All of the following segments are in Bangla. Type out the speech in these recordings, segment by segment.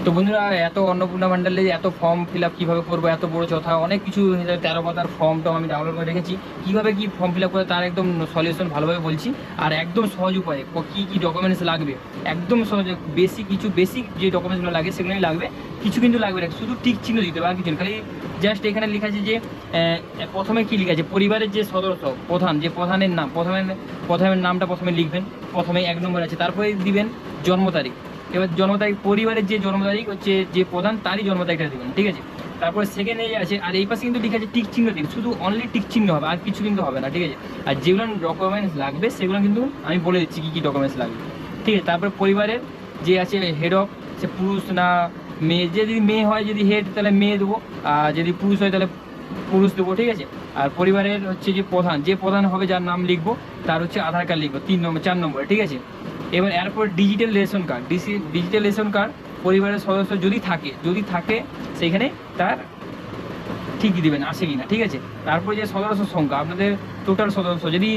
তো বন্ধুরা, এত অন্নপূর্ণা ভান্ডারে এত ফর্ম ফিল আপ কীভাবে করবো, এত বড় কথা, অনেক কিছু 13 পাতার ফর্মটাও আমি ডাউনলোড করে রেখেছি। কীভাবে কি ফর্ম ফিল আপ করে তার একদম সলিউশন ভালোভাবে বলছি, আর একদম সহজ উপায়ে কী কী ডকুমেন্টস লাগবে, একদম সহজ। বেসিক যে ডকুমেন্টসগুলো লাগে সেগুলোই লাগবে, কিছু কিন্তু লাগবে না, শুধু টিক চিহ্ন দিতে হবে আর কিছু। খালি জাস্ট এখানে লেখা আছে যে প্রথমে কী লেখা আছে, পরিবারের যে সদস্য প্রধান, যে প্রধানের নাম, প্রথমের নামটা প্রথমে লিখবেন, প্রথমে 1 নম্বর আছে, তারপরে দিবেন জন্ম তারিখ। এবার জন্ম তারিখ, পরিবারের যে জন্ম তারিখ হচ্ছে যে প্রধান তারই জন্ম তারিখটা দেবেন, ঠিক আছে। তারপরে সেকেন্ডে আছে, আর এই পাশে কিন্তু লিখা আছে টিক চিহ্ন দিন, শুধু অনলি টিক চিহ্ন হবে, আর কিছু কিন্তু হবে না, ঠিক আছে। আর যেগুলো ডকুমেন্টস লাগবে সেগুলো কিন্তু আমি বলে দিচ্ছি কী কী ডকুমেন্টস লাগবে, ঠিক আছে। তারপরে পরিবারের যে আছে হেড অফ, সে পুরুষ না মেয়ে, যদি মেয়ে হয়, যদি হেড তাহলে মেয়ে দেবো, আর যদি পুরুষ হয় তাহলে পুরুষ দেবো, ঠিক আছে। আর পরিবারের হচ্ছে যে প্রধান হবে, যার নাম লিখবো, তার হচ্ছে আধার কার্ড লিখবো 3 নম্বর 4 নম্বরে, ঠিক আছে। এবার এরপর ডিজিটাল রেশন কার্ড পরিবারের সদস্য যদি থাকে সেইখানে তার ঠিকই দেবেন আসে কিনা, ঠিক আছে। তারপরে যে সদস্য সংখ্যা, আপনাদের টোটাল সদস্য যদি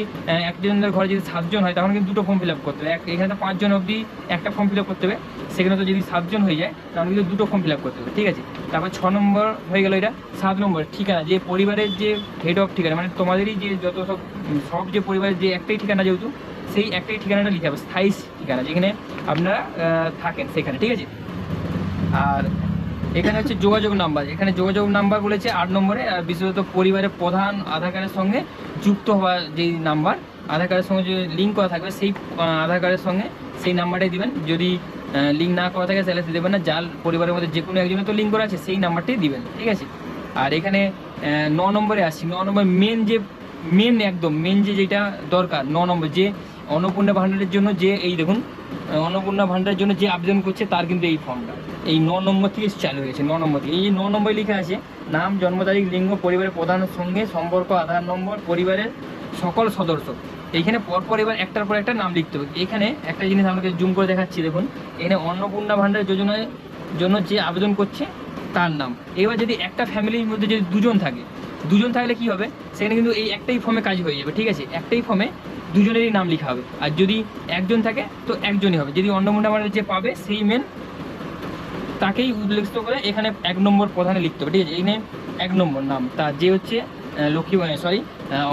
একজনের ঘরে যদি 7 জন হয় তখন কিন্তু 2টো ফর্ম ফিল আপ করতে হবে। এখানে তো 5 জন অবধি একটা ফর্ম ফিল আপ করতে হবে, সেখানে তো যদি 7 জন হয়ে যায় তাহলে কিন্তু 2টো ফর্ম ফিল আপ করতে হবে, ঠিক আছে। তারপর 6 নম্বর হয়ে গেল, এটা 7 নম্বর ঠিকানা, যে পরিবারের যে হেড অফ ঠিকানা, মানে তোমাদেরই যে যত সব যে পরিবারের যে একটাই ঠিকানা, যেহেতু সেই একটাই ঠিকানাটা লিখে হবে, স্থায়ী ঠিকানা যেখানে আপনারা থাকেন সেখানে, ঠিক আছে। আর এখানে হচ্ছে যোগাযোগ নাম্বার, এখানে যোগাযোগ নাম্বার বলেছে 8 নম্বরে, আর বিশেষত পরিবারের প্রধান আধার কার্ডের সঙ্গে যুক্ত হওয়া যেই নাম্বার, আধার কার্ডের সঙ্গে যদি লিঙ্ক করা থাকবে সেই আধার কার্ডের সঙ্গে সেই নাম্বারটাই দিবেন। যদি লিঙ্ক না করা থাকে তাহলে দেবেন না, যার পরিবারের মধ্যে যে কোনো একজনের তো লিঙ্ক করা আছে সেই নাম্বারটাই দিবেন, ঠিক আছে। আর এখানে 9 নম্বরে আসছি, 9 নম্বর মেন যেটা দরকার, 9 নম্বর যে অন্নপূর্ণা ভাণ্ডারের জন্য, যে এই দেখুন অন্নপূর্ণা ভাণ্ডারের জন্য যে আবেদন করছে তার কিন্তু এই ফর্মটা এই 9 নম্বর থেকে চালু হয়েছে। 9 নম্বর থেকে, এই 9 নম্বরে লেখা আছে নাম, জন্ম তারিখ, লিঙ্গ, পরিবারের প্রধানের সঙ্গে সম্পর্ক, আধার নম্বর, পরিবারের সকল সদস্য। এইখানে পরপর এবার একটার পর একটা নাম লিখতে হবে। এখানে একটা জিনিস আপনাকে জুম করে দেখাচ্ছি, দেখুন এখানে অন্নপূর্ণা ভাণ্ডার যোজনার জন্য যে আবেদন করছে তার নাম। এবার যদি একটা ফ্যামিলির মধ্যে যদি দুজন থাকলে কি হবে, সেখানে কিন্তু এই একটাই ফর্মে কাজ হয়ে যাবে, ঠিক আছে। একটাই ফর্মে দুজনেরই নাম লেখা হবে, আর যদি একজন থাকে তো একজনই হবে। যদি অন্নপূর্ণা ভাণ্ডার যে পাবে সেই মেন তাকেই উল্লেখ করে এখানে 1 নম্বর প্রধানে লিখতে হবে, ঠিক আছে। এখানে 1 নম্বর নাম তার, যে হচ্ছে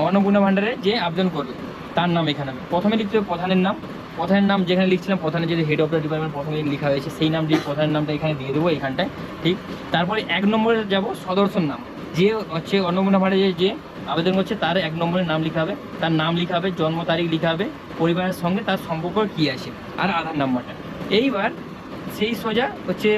অন্নপূর্ণা ভাণ্ডারে যে আবেদন করবে তার নাম এখানে প্রথমে লিখতে হবে, প্রধানের নাম যেখানে লিখছিলাম, প্রধানের যদি হেড অফ দ্য ডিপার্টমেন্ট প্রথমে লেখা হয়েছে সেই নাম দিয়ে প্রধানের নামটা এখানে দিয়ে দেবো এখানটায়, ঠিক। তারপরে 1 নম্বরে যাব, সদস্যর নাম, যে হচ্ছে অন্নপূর্ণা ভাণ্ডারে যে আবেদন করছে তার 1 নম্বরের নাম লিখা হবে, তার নাম লিখা হবে, জন্ম তারিখ লিখা হবে, পরিবারের সঙ্গে তার সম্পর্ক কী আছে, আর আধার নাম্বারটা। এইবার সেই সোজা হচ্ছে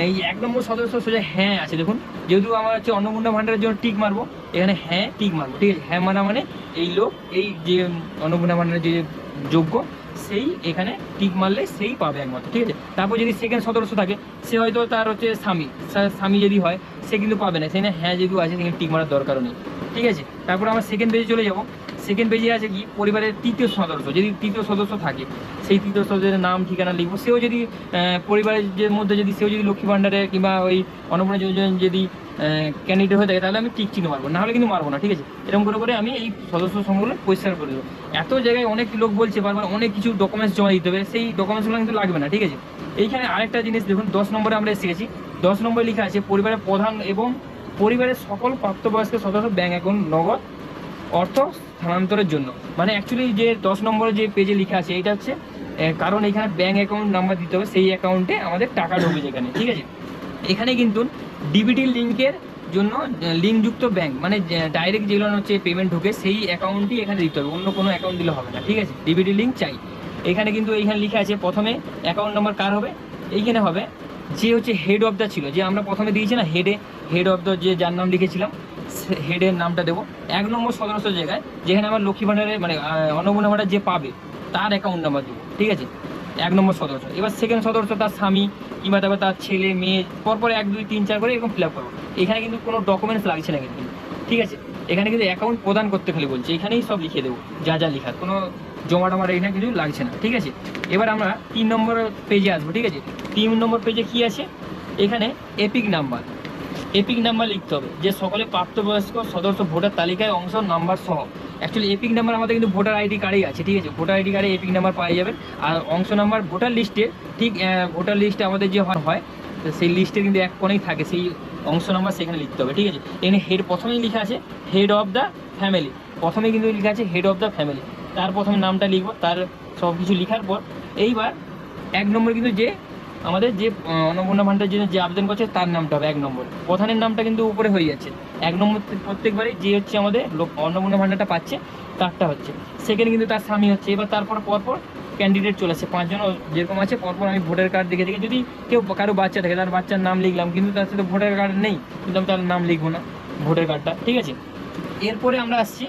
এই 1 নম্বর সদস্য সোজা হ্যাঁ আছে, দেখুন যেহেতু আমার হচ্ছে অন্নপূর্ণা ভাণ্ডারের জন্য টিক মারবো, এখানে হ্যাঁ টিক মারবো, ঠিক আছে। হ্যাঁ মানে এই লোক, এই যে অন্নপূর্ণা ভাণ্ডারের যে যোগ্য, সেই এখানে টিক মারলে সেই পাবে একমাত্র, ঠিক আছে। তারপর যদি সেকেন্ড সদস্য থাকে, সে হয়তো তার হচ্ছে স্বামী যদি হয় সে কিন্তু পাবে না, সেখানে হ্যাঁ যেহেতু আছে সেখানে টিক মারার দরকারও নেই, ঠিক আছে। তারপর আমরা সেকেন্ড পেজে চলে যাব। সেকেন্ড পেজে আছে কি, পরিবারের 3য় সদস্য, যদি 3য় সদস্য থাকে সেই 3য় সদস্যের নাম ঠিকানা লিখবো। সেও যদি পরিবারের যে মধ্যে যদি সেও যদি লক্ষ্মী ভাণ্ডারে কিংবা ওই অন্নপূর্ণা যোজনা যদি ক্যান্ডিডেট হয়ে থাকে তাহলে আমি টিক চিহ্ন মারবো, নাহলে কিন্তু মারবো না, ঠিক আছে। এরকম করে আমি এই সদস্য সংখ্যাগুলো পরিষ্কার করে দেবো। এত জায়গায় অনেক লোক বলছে বারবার অনেক কিছু ডকুমেন্টস জমা দিতে হবে, সেই ডকুমেন্টসগুলো কিন্তু লাগবে না, ঠিক আছে। এইখানে আরেকটা জিনিস দেখুন, 10 নম্বরে আমরা এসে গেছি। 10 নম্বরে লেখা আছে পরিবারের প্রধান এবং পরিবারের সকল প্রাপ্তবয়স্ক সদস্য ব্যাংক অ্যাকাউন্ট নগদ অর্থ স্থানান্তরের জন্য। মানে অ্যাকচুয়ালি যে 10 নম্বরে যে পেজে লেখা আছে এইটা হচ্ছে কারণ এখানে ব্যাংক অ্যাকাউন্ট নাম্বার দিতে হবে, সেই অ্যাকাউন্টে আমাদের টাকা ঢোকে যেখানে, ঠিক আছে। এখানে কিন্তু ডিবিটি লিঙ্কের জন্য লিঙ্কযুক্ত ব্যাংক, মানে ডাইরেক্ট যেগুলো হচ্ছে পেমেন্ট ঢোকে সেই অ্যাকাউন্টই এখানে দিতে হবে, অন্য কোনো অ্যাকাউন্ট দিলে হবে না, ঠিক আছে। ডিবিটি লিঙ্ক চাই। এখানে কিন্তু এইখানে লেখা আছে প্রথমে অ্যাকাউন্ট নাম্বার কার হবে, এইখানে হবে যে হচ্ছে হেড অফ দ্য ছিল, যে আমরা প্রথমে দিয়েছি না হেড অফ দ্য, যে যার নাম লিখেছিলাম হেডের নামটা দেবো। 1 নম্বর সদস্য জায়গায় যেখানে আমার লক্ষ্মী ভাণ্ডারে মানে অন্নপূর্ণা ভাণ্ডার যে পাবে তার অ্যাকাউন্ট নাম্বার দেবো, ঠিক আছে। 1 নম্বর সদস্য। এবার সেকেন্ড সদস্য তার স্বামী কিংবা তারপর তার ছেলে মেয়ে, পরপর 1 2 3 4 করে এরকম ফিল আপ করবো। এখানে কিন্তু কোনো ডকুমেন্টস লাগছে না কিন্তু, ঠিক আছে। এখানে কিন্তু অ্যাকাউন্ট প্রদান করতে খালি বলছে, এখানেই সব লিখে দেবো, যা লেখার কোনো জমা টমার এখানে কিছু লাগছে না, ঠিক আছে। এবার আমরা 3 নম্বর পেজে আসবো, ঠিক আছে। 3 নম্বর পেজে কি আছে, এখানে এপিক নাম্বার লিখতে হবে, যে সকলে প্রাপ্তবয়স্ক সদস্য ভোটার তালিকায় অংশ নাম্বার সহ। অ্যাকচুয়ালি এপিক নাম্বার আমাদের কিন্তু ভোটার আইডি কার্ডেই আছে, ঠিক আছে। ভোটার আইডি কার্ডে এপিক নাম্বার পাওয়া যাবেন। আর অংশ নাম্বার ভোটার লিস্টে, ঠিক ভোটার লিস্টে আমাদের যে হয় সেই লিস্টে কিন্তু এক কোণেই থাকে সেই অংশ নাম্বার, সেখানে লিখতে হবে, ঠিক আছে। এখানে হেড প্রথমেই লেখা আছে হেড অফ দ্য ফ্যামিলি, প্রথমেই কিন্তু লেখা আছে হেড অফ দ্য ফ্যামিলি, তার প্রথমে নামটা লিখবো, তার সব কিছু লেখার পর এইবার 1 নম্বর কিন্তু যে আমাদের যে অন্নপূর্ণা ভাণ্ডার জন্য যে আবেদন করছে তার নামটা হবে 1 নম্বর। প্রধানের নামটা কিন্তু উপরে হয়ে যাচ্ছে 1 নম্বর, প্রত্যেকবারই যে হচ্ছে আমাদের অন্নপূর্ণা ভাণ্ডারটা পাচ্ছে তারটা হচ্ছে। সেকেন্ড কিন্তু তার স্বামী হচ্ছে। এবার তারপর পরপর ক্যান্ডিডেট চলে আসছে, 5 জন যেরকম আছে, পরপর আমি ভোটার কার্ড দেখে দেখে যদি কেউ কারো বাচ্চা থাকে তার বাচ্চার নাম লিখলাম, কিন্তু তার সাথে ভোটার কার্ড নেই, কিন্তু আমি তার নাম লিখবো না, ভোটার কার্ডটা, ঠিক আছে। এরপরে আমরা আসছি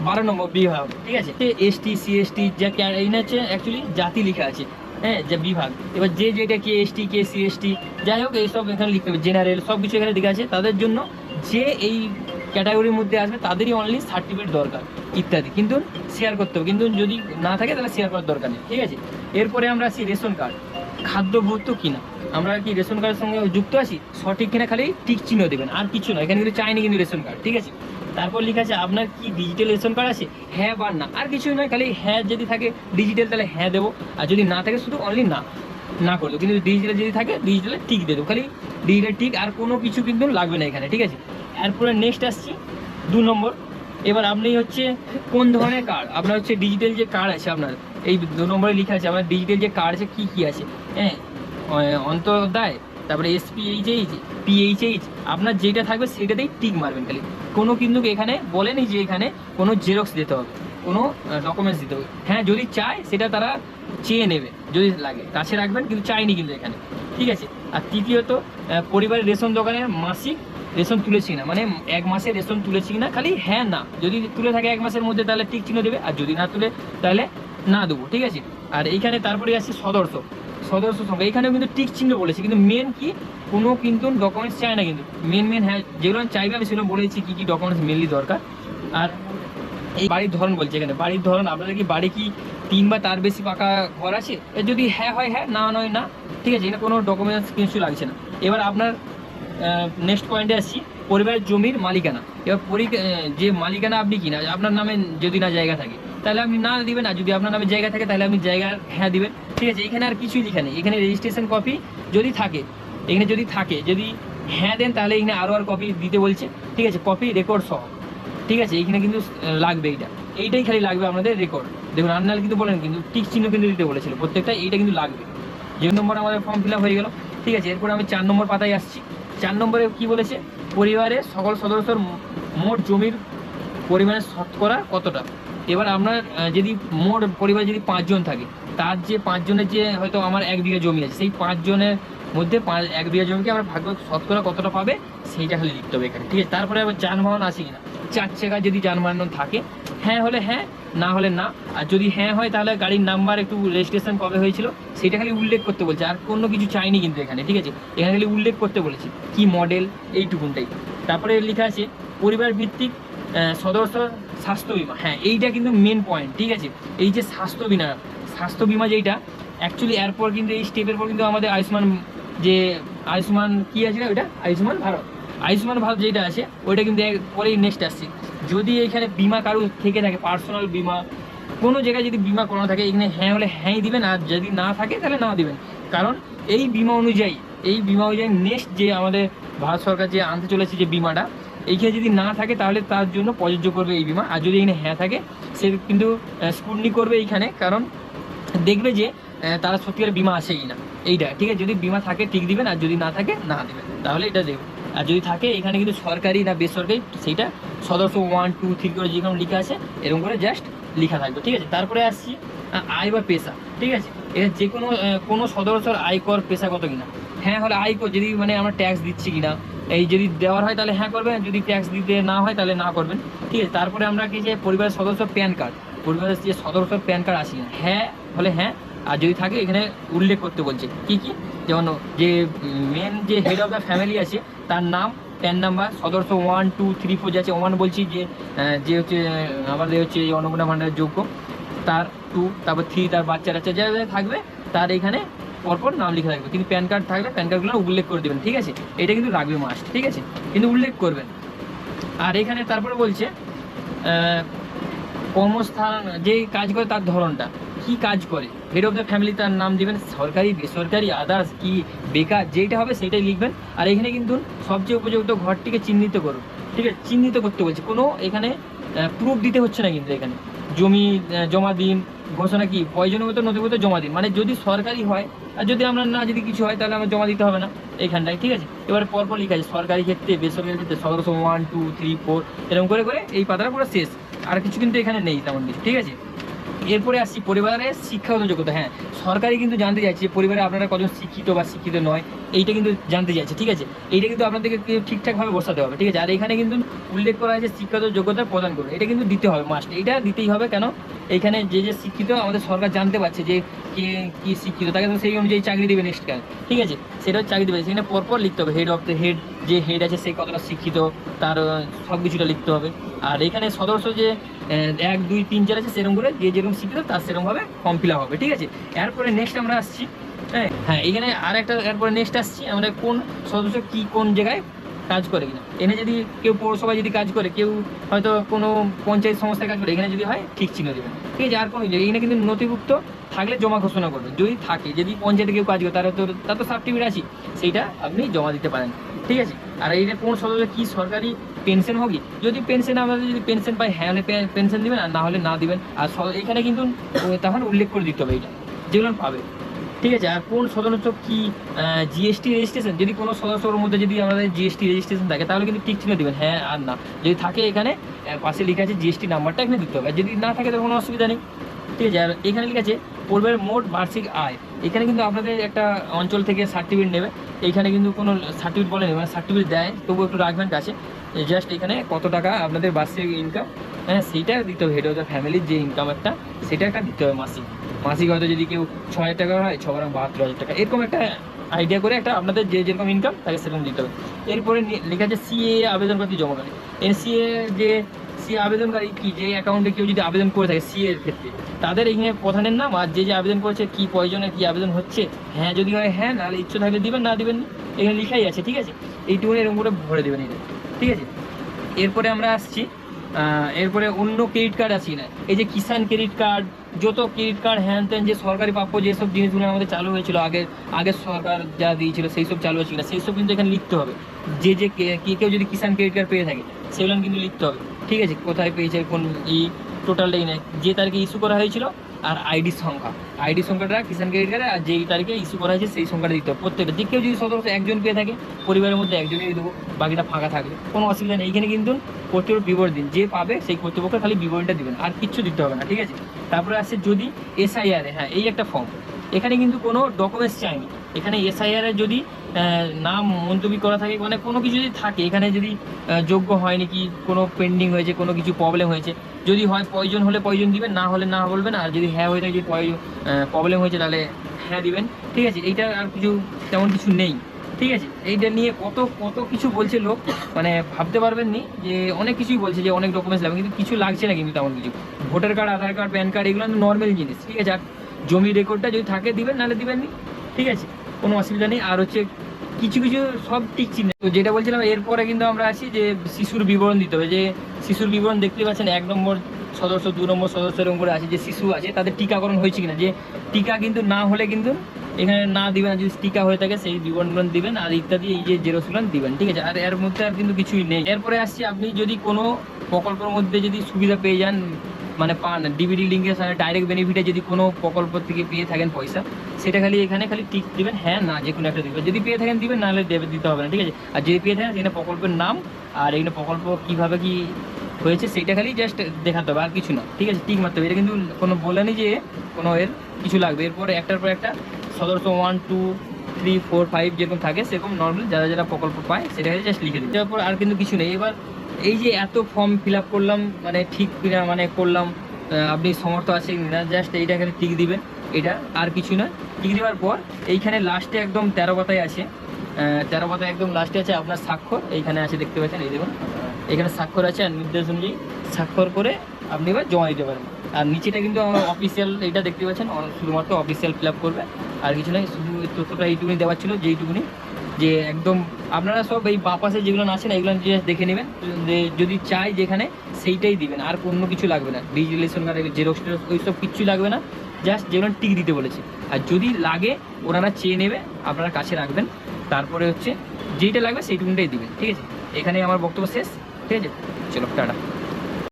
12 নম্বর বিভাগ, ঠিক আছে। এসটি সিএসটি যা এইটা হচ্ছে অ্যাকচুয়ালি জাতি লেখা আছে, হ্যাঁ, যে বিভাগ। এবার যে যেটা কে এসটি কে সিএসটি যাই হোক এইসব এখানে লিখতে হবে, জেনারেল সব কিছু এখানে লেখা আছে। তাদের জন্য যে এই ক্যাটাগরির মধ্যে আসবে তাদেরই অনলি সার্টিফিকেট দরকার ইত্যাদি, কিন্তু শেয়ার করতে হবে, কিন্তু যদি না থাকে তাহলে শেয়ার করার দরকার নেই, ঠিক আছে। এরপরে আমরা আসি রেশন কার্ড, খাদ্যভুক্ত কিনা, আমরা কি রেশন কার্ডের সঙ্গে যুক্ত আছি, সঠিক কিনা খালি টিক চিহ্ন দেবেন, আর কিছু না, এখানে কিন্তু চাইনি কিন্তু রেশন কার্ড, ঠিক আছে। তারপর লেখা আছে আপনার কি ডিজিটাল রেশন কার্ড আছে, হ্যাঁ বা না, আর কিছুই নয়, খালি হ্যাঁ যদি থাকে ডিজিটাল তাহলে হ্যাঁ দেবো, আর যদি না থাকে শুধু অনলি না না করলো, কিন্তু ডিজিটাল যদি থাকে ডিজিটালে টিক দিয়ে দেবো, খালি ডিজিটাল টিক, আর কোনো কিছু কিন্তু লাগবে না এখানে, ঠিক আছে। এরপরে নেক্সট আসছি 2 নম্বর। এবার আপনি হচ্ছে কোন ধরনের কার্ড, আপনার হচ্ছে ডিজিটাল যে কার্ড আছে আপনার, এই 2 নম্বরে লেখা আছে আপনার ডিজিটাল যে কার্ড আছে কী কী আছে, হ্যাঁ, অন্তর্দায়, তারপরে এসপিএইচএইচ, পিএইচএইচ, আপনার যেটা থাকবে সেটাতেই টিক মারবেন খালি। কোনো কিন্তু এখানে বলেনি যে এখানে কোনো জেরক্স দিতে হবে, কোনো ডকুমেন্টস দিতে হবে, হ্যাঁ যদি চায় সেটা তারা চেয়ে নেবে, যদি লাগে কাছে রাখবেন, কিন্তু চাইনি কিন্তু এখানে, ঠিক আছে। আর তৃতীয়ত পরিবারের রেশন দোকানের মাসিক রেশন তুলেছি না, মানে 1 মাসের রেশন তুলেছি না, খালি হ্যাঁ না, যদি তুলে থাকে 1 মাসের মধ্যে তাহলে টিক চিহ্ন দেবে, আর যদি না তুলে তাহলে না দেবো, ঠিক আছে। আর এইখানে তারপরে আসছে সদস্য সংখ্যা, এখানেও কিন্তু টিক চিহ্ন বলেছে, কিন্তু মেন কি কোনো কিন্তু ডকুমেন্টস চায় না, কিন্তু মেন হ্যাঁ যেগুলো চাইবে আমি সেগুলো বলেছি কী কী ডকুমেন্টস মেনলি দরকার। আর এই বাড়ির ধরন বলছে, এখানে বাড়ির ধরন আপনাদের কি বাড়ি কি 3 বা তার বেশি পাকা ঘর আছে, যদি হ্যাঁ হয় হ্যাঁ, না নয় না, ঠিক আছে, এখানে কোনো ডকুমেন্টস কিছু লাগছে না। এবার আপনার নেক্সট পয়েন্টে আসছি পরিবারের জমির মালিকানা। এবার যে মালিকানা আপনি কিনা আপনার নামে যদি না জায়গা থাকে তাহলে আপনি না দিবেন, আর যদি আপনার নামে জায়গা থাকে তাহলে আপনি জায়গার হ্যাঁ দিবেন, ঠিক আছে। এখানে আর কিছুই লেখা নেই, এখানে রেজিস্ট্রেশন কপি যদি থাকে, এখানে যদি হ্যাঁ দেন তাহলে এখানে আর কপি দিতে বলছে, ঠিক আছে, কপি রেকর্ড সহ, ঠিক আছে। এইখানে কিন্তু লাগবে এইটাই খালি লাগবে আপনাদের রেকর্ড, দেখুন আর নাহলে কিন্তু বলেন কিন্তু টিক চিহ্ন কিন্তু দিতে বলেছিল প্রত্যেকটা, এইটা কিন্তু লাগবে। যে নম্বর আমাদের ফর্ম ফিল আপ হয়ে গেল, ঠিক আছে। এরপরে আমি 4 নম্বর পাতায় আসছি। 4 নম্বরে কি বলেছে, পরিবারের সকল সদস্যর মোট জমির পরিমাণের শতকরা কতটা। এবার আপনার যদি মোট পরিবারে যদি 5 জন থাকে, তার যে 5 জনের যে হয়তো আমার 1 বিঘা জমি আছে, সেই 5 জনের মধ্যে 1 বিঘা জমিকে আমরা ভাগ শতকরা কতটা পাবে সেইটা খালি লিখতে হবে এখানে, ঠিক আছে। তারপরে আবার যানবাহন আছে কিনা, 4 চাকা যদি যানবাহন থাকে, হ্যাঁ হলে হ্যাঁ, না হলে না, আর যদি হ্যাঁ হয় তাহলে গাড়ির নাম্বার একটু রেজিস্ট্রেশন কবে হয়েছিল সেটা খালি উল্লেখ করতে বলছে, আর কোনো কিছু চাইনি কিন্তু এখানে, ঠিক আছে। এখানে খালি উল্লেখ করতে বলেছে কি মডেল, এইটুকুনটাই। তারপরে লেখা আছে পরিবার ভিত্তিক সদস্য স্বাস্থ্য বিমা, হ্যাঁ এইটা কিন্তু মেন পয়েন্ট, ঠিক আছে। এই যে স্বাস্থ্য বিমা যেটা অ্যাকচুয়ালি এরপর কিন্তু এই স্টেপের পর কিন্তু আমাদের আয়ুষ্মান কি আছে না, ওইটা আয়ুষ্মান ভারত যেটা আছে ওইটা কিন্তু পরেই নেক্সট আসছে। যদি এখানে বিমা কারো থেকে থাকে, পার্সোনাল বিমা কোনো জায়গায় যদি বিমা করানো থাকে, এখানে হ্যাঁ হলে হ্যাঁই দিবেন, আর যদি না থাকে তাহলে না দিবেন, কারণ এই বিমা অনুযায়ী নেক্সট যে আমাদের ভারত সরকার যে আনতে চলেছে যে বিমাটা, এইখানে যদি না থাকে তাহলে তার জন্য প্রযোজ্য করবে এই বিমা, আর যদি এখানে হ্যাঁ থাকে সে কিন্তু স্ক্রুটনি করবে এইখানে, কারণ দেখবে যে তারা সত্যিকার বিমা আছে কি না, এইটা, ঠিক আছে। যদি বিমা থাকে ঠিক দিবেন, আর যদি না থাকে না দিবেন, তাহলে এটা দেবেন। আর যদি থাকে এখানে কিন্তু সরকারি না বেসরকারি সেইটা সদস্য 1 2 3 করে যেখানে লেখা আছে এরকম করে জাস্ট লেখা থাকবে, ঠিক আছে। তারপরে আসছি আয় বা পেশা, ঠিক আছে। এটা যে কোনো সদস্যর আয়কর পেশাগত কিনা, হ্যাঁ হলে আয়কর যদি মানে আমরা ট্যাক্স দিচ্ছি কিনা, এই যদি দেওয়ার হয় তাহলে হ্যাঁ করবেন, যদি ট্যাক্স দিতে না হয় তাহলে না করবেন, ঠিক আছে। তারপরে আমরা কি যে পরিবারের সদস্য প্যান কার্ড, পরিবারের যে সদস্য প্যান কার্ড আসে কিনা, হ্যাঁ হলে হ্যাঁ, আর যদি থাকে এখানে উল্লেখ করতে বলছে কি কি, যেমন যে মেন যে হেড অফ দ্য ফ্যামিলি আছে তার নাম, প্যান নাম্বার, সদস্য 1 2 3 4 যাচ্ছে 1 বলছি যে হচ্ছে আমাদের হচ্ছে অন্নপূর্ণা ভাণ্ডারের যোগ্য, তার 2, তারপর 3 তার বাচ্চা যা থাকবে তার এখানে পরপর নাম লিখে থাকবে, কিন্তু প্যান কার্ড থাকলে প্যান কার্ডগুলো উল্লেখ করে দেবেন, ঠিক আছে। এটা কিন্তু রাখবে মাস্ট, ঠিক আছে, কিন্তু উল্লেখ করবেন। আর এখানে তারপরে বলছে কর্মস্থান যেই কাজ করে তার ধরনটা, কি কাজ করে, হেড অফ দ্য ফ্যামিলি তার নাম দিবেন, সরকারি বেসরকারি আদার্স কি বেকার যেটা হবে সেটাই লিখবেন। আর এখানে কিন্তু সবচেয়ে উপযুক্ত ঘরটিকে চিহ্নিত করুন, ঠিক আছে, চিহ্নিত করতে বলছে, কোনো এখানে প্রুফ দিতে হচ্ছে না কিন্তু এখানে জমি জমা দিন, ঘোষণা কি প্রয়োজনীয় মতো নথিপত্র জমা দিন, মানে যদি সরকারি হয় আর যদি আমরা না যদি কিছু হয় তাহলে আমরা জমা দিতে হবে না এইখানটায়, ঠিক আছে। এবার পরপর লেখা আছে সরকারি ক্ষেত্রে বেসরকারি ক্ষেত্রে সদস্য 1 2 3 4 এরকম করে করে এই পাতাটা পুরো শেষ, আর কিছু কিন্তু এখানে নেই তেমন কিছু, ঠিক আছে। এরপরে আসছি পরিবারের শিক্ষাগত যোগ্যতা। হ্যাঁ, সরকারি কিন্তু জানতে চাইছে পরিবারে আপনারা কজন শিক্ষিত বা শিক্ষিত নয়, এইটা কিন্তু জানতে চাইছে, ঠিক আছে। এইটা কিন্তু আপনাদেরকে ঠিকঠাকভাবে বসাতে হবে, ঠিক আছে। আর এখানে কিন্তু উল্লেখ করা হয়েছে শিক্ষাগত যোগ্যতা প্রদান করবে, এটা কিন্তু দিতে হবে মাস্ট, এটা দিতেই হবে। কেন এইখানে যে যে শিক্ষিত আমাদের সরকার জানতে পারছে যে কে কী শিক্ষিত, তাকে তো সেই অনুযায়ী চাকরি দেবে নেক্সট কাল, ঠিক আছে, সেটা চাকরি দেবে। সেখানে পরপর লিখতে হবে হেড অফ দ্য হেড, যে হেড আছে সে কতটা শিক্ষিত তার সব কিছুটা লিখতে হবে। আর এখানে সদস্য যে 1 2 3 4 আছে সেরকম করে যে যেরকম শিক্ষিত তার সেরকমভাবে ফর্ম ফিল আপ হবে, ঠিক আছে। এরপরে নেক্সট আমরা আসছি, হ্যাঁ এখানে আর একটা, এরপরে নেক্সট আসছি আমরা কোন সদস্য কি কোন জায়গায় কাজ করে কিনা। এখানে যদি কেউ পৌরসভায় যদি কাজ করে, কেউ হয়তো কোনো পঞ্চায়েত সংস্থায় কাজ করে, এখানে যদি হয় ঠিক চিহ্ন দেবেন, ঠিক আছে। আর কোনো এখানে কিন্তু নথিভুক্ত থাকলে জমা ঘোষণা করবেন, যদি থাকে, যদি পঞ্চায়েতে কেউ কাজ করে তার তো সার্টিফিকেট আছে, সেইটা আপনি জমা দিতে পারেন, ঠিক আছে। আর এইটা কোন সদস্য কি সরকারি পেনশন হবে, যদি পেনশন আপনাদের যদি পেনশন পাই হ্যাঁ হলে পেনশন দিবেন, আর না হলে না দিবেন। আর এখানে কিন্তু তখন উল্লেখ করে দিতে হবে এইটা যেগুলো পাবে, ঠিক আছে। আর কোন সদস্য কি জিএসটি রেজিস্ট্রেশন, যদি কোনো সদস্যর মধ্যে যদি আমাদের জিএসটি রেজিস্ট্রেশন থাকে তাহলে কিন্তু ঠিক চিহ্ন দেবেন হ্যাঁ আর না, যদি থাকে এখানে পাশে লেখা আছে জিএসটি নাম্বারটা এখানে দিতে হবে, আর যদি না থাকে তাহলে কোনো অসুবিধা নেই, ঠিক আছে। আর এখানে লেখা আছে পরিবারের মোট বার্ষিক আয়, এখানে কিন্তু আপনাদের একটা অঞ্চল থেকে সার্টিফিকেট নেবে, এইখানে কিন্তু কোনো সার্টিফিকেট বলে নেবে, মানে সার্টিফিকেট দেয় তবু একটু রাখবেন কাছে, জাস্ট এখানে কত টাকা আপনাদের বার্ষিক ইনকাম, হ্যাঁ সেইটা দিতে হবে, হেড অফ দ্য ফ্যামিলির যে ইনকাম একটা সেটা একটা দিতে হবে মাসিক। মাসিক হয়তো যদি কেউ 6,000 টাকা হয় 6,72,000 টাকা, এরকম একটা আইডিয়া করে একটা আপনাদের যে যেরকম ইনকাম তাকে সেরকম দিতে হবে। এরপরে লেখা আছে সিএ আবেদনকারী জমা করে, সিএ যে সিএ আবেদনকারী কি যে অ্যাকাউন্টে কেউ যদি আবেদন করে থাকে সিএ এর ক্ষেত্রে, তাদের এখানে প্রধানের নাম আর যে যে আবেদন করেছে কি প্রয়োজনে কি আবেদন হচ্ছে, হ্যাঁ যদি হয় হ্যাঁ, নাহলে ইচ্ছে থাকলে দিবেন, না দিবেন এখানে লেখাই আছে, ঠিক আছে। এইটুকু এরকম করে ভরে দেবেন এটা, ঠিক আছে। এরপরে আমরা আসছি এরপরে অন্য ক্রেডিট কার্ড আছে না, এই যে কিষাণ ক্রেডিট কার্ড, যত ক্রেডিট কার্ড হ্যান ত্যান যে সরকারি প্রাপ্য যেসব জিনিসগুলো আমাদের চালু হয়েছিল আগের সরকার যা দিয়েছিল সেই সব চালু হয়েছিল না, সেই সব কিন্তু এখানে লিখতে হবে। যে যে কেউ যদি কিষাণ ক্রেডিট কার্ড পেয়ে থাকে সেগুলো কিন্তু লিখতে হবে, ঠিক আছে, কোথায় পেয়েছে কোন টোটালটাই নেই, যে তারিখে ইস্যু করা হয়েছিল আর আইডি সংখ্যাটা কিষাণ ক্রেডিট কার্ডে, আর যেই তারিখে ইস্যু করা হয়েছে সেই সংখ্যাটা দিতে হবে প্রত্যেকটা। যে কেউ যদি সদস্য একজন পেয়ে থাকে পরিবারের মধ্যে একজনই দেবো, বাকিটা ফাঁকা থাকবে, কোনো অসুবিধা নেই। এইখানে কিন্তু কর্তৃপক্ষ বিবরণ দিন, যে পাবে সেই কর্তৃপক্ষ খালি বিবরণটা দিবেন, আর কিচ্ছু দিতে হবে না, ঠিক আছে। তারপরে আসছে যদি এসআইআর, হ্যাঁ এই একটা ফর্ম, এখানে কিন্তু কোনো ডকুমেন্টস চাইনি, এখানে এসআইআর এর যদি নাম মন্তব্য করা থাকে, মানে কোনো কিছু যদি থাকে এখানে যদি যোগ্য হয়নি কি কোনো পেন্ডিং হয়েছে কোনো কিছু প্রবলেম হয়েছে, যদি হয় প্রয়োজন হলে প্রয়োজন দিবেন, না হলে না বলবেন, আর যদি হ্যাঁ হয়ে থাকে যদি প্রবলেম হয়েছে তাহলে হ্যাঁ দিবেন, ঠিক আছে। এইটা আর কিছু তেমন কিছু নেই, ঠিক আছে। এইটা নিয়ে কত কত কিছু বলছে লোক, মানে ভাবতে পারবেন নি যে অনেক কিছুই বলছে যে অনেক ডকুমেন্টস লাগবে, কিন্তু কিছু লাগছে না কিন্তু তেমন কিছু। ভোটার কার্ড আধার কার্ড প্যান কার্ড এগুলো নর্মাল জিনিস, ঠিক আছে। আর জমি রেকর্ডটা যদি থাকে দিবেন, নাহলে দিবেন নি, ঠিক আছে, কোনো অসুবিধা নেই। আর হচ্ছে কিছু কিছু সব ঠিক চিহ্ন, তো যেটা বলছিলাম এরপরে কিন্তু আমরা আছি যে শিশুর বিবরণ দিতে হবে, যে শিশুর বিবরণ দেখতে পাচ্ছেন 1 নম্বর সদস্য 2 নম্বর সদস্য এরকম করে আছে, যে শিশু আছে তাদের টিকাকরণ হয়েছে কিনা, যে টিকা কিন্তু না হলে কিন্তু এখানে না দিবেন, যদি টিকা হয়ে থাকে সেই বিবরণগুলো দিবেন, আর ইত্যাদি এই যে জেরক্সগুলো দিবেন, ঠিক আছে। আর এর মধ্যে আর কিন্তু কিছুই নেই। এরপরে আসছি আপনি যদি কোনো প্রকল্পের মধ্যে যদি সুবিধা পেয়ে যান, মানে পান ডিবিডি লিঙ্কের সাথে ডাইরেক্ট বেনিফিটে যদি কোনো প্রকল্প থেকে পেয়ে থাকেন পয়সা, সেটা খালি এখানে খালি টিক দিবেন হ্যাঁ না, যে কোনো একটা দিবেন, যদি পেয়ে থাকেন দিবেন, নাহলে দিতে হবে না, ঠিক আছে। আর যদি পেয়ে থাকেন এখানে প্রকল্পের নাম আর এখানে প্রকল্প কীভাবে কি হয়েছে সেইটা খালি জাস্ট দেখাতে হবে, আর কিছু না, ঠিক আছে, টিক মারতে হবে। এটা কিন্তু কোনো বলেনি যে কোনো এর কিছু লাগবে। এরপরে একটার পর একটা সদস্য 1 2 3 4 5 যেরকম থাকে সেরকম নর্মাল যারা যারা প্রকল্প পায় সেটা জাস্ট লিখে দিন, তারপর আর কিন্তু কিছু নেই। এবার এই যে এত ফর্ম ফিল আপ করলাম, মানে ঠিক কিনা মানে করলাম, আপনি সমর্থ আছে না, জাস্ট এইটা এখানে টিক দিবেন, এটা আর কিছু না। টিক দেওয়ার পর এইখানে লাস্টে একদম 13 পাতায় আছে, 13 পাতায় একদম লাস্টে আছে আপনার স্বাক্ষর, এইখানে আছে দেখতে পাচ্ছেন, এই দেখুন এখানে স্বাক্ষর আছে, আর নির্দেশ অনুযায়ী স্বাক্ষর করে আপনি এবার জমা দিতে পারেন। আর নিচেটা কিন্তু আমার অফিসিয়াল, এইটা দেখতে পাচ্ছেন শুধুমাত্র অফিসিয়াল ফিল আপ করবে, আর কিছু নয়। শুধু তথ্যটা এইটুকুনি দেওয়ার ছিল, যেইটুকুনি যে একদম আপনারা সব এই বাপাসে যেগুলো আছে না এগুলো দেখে নেবেন, যে যদি চাই যেখানে সেইটাই দিবেন, আর অন্য কিছু লাগবে না, ডিজিটালাইজেশন কার্ড জেরক্স ওই সব কিচ্ছু লাগবে না, জাস্ট যেগুলো টিক দিতে বলেছে। আর যদি লাগে ওনারা চেয়ে নেবে, আপনারা কাছে রাখবেন, তারপরে হচ্ছে যেইটা লাগবে সেইটুকুটাই দিবেন, ঠিক আছে। এখানেই আমার বক্তব্য শেষ, ঠিক আছে, চলো টাটা।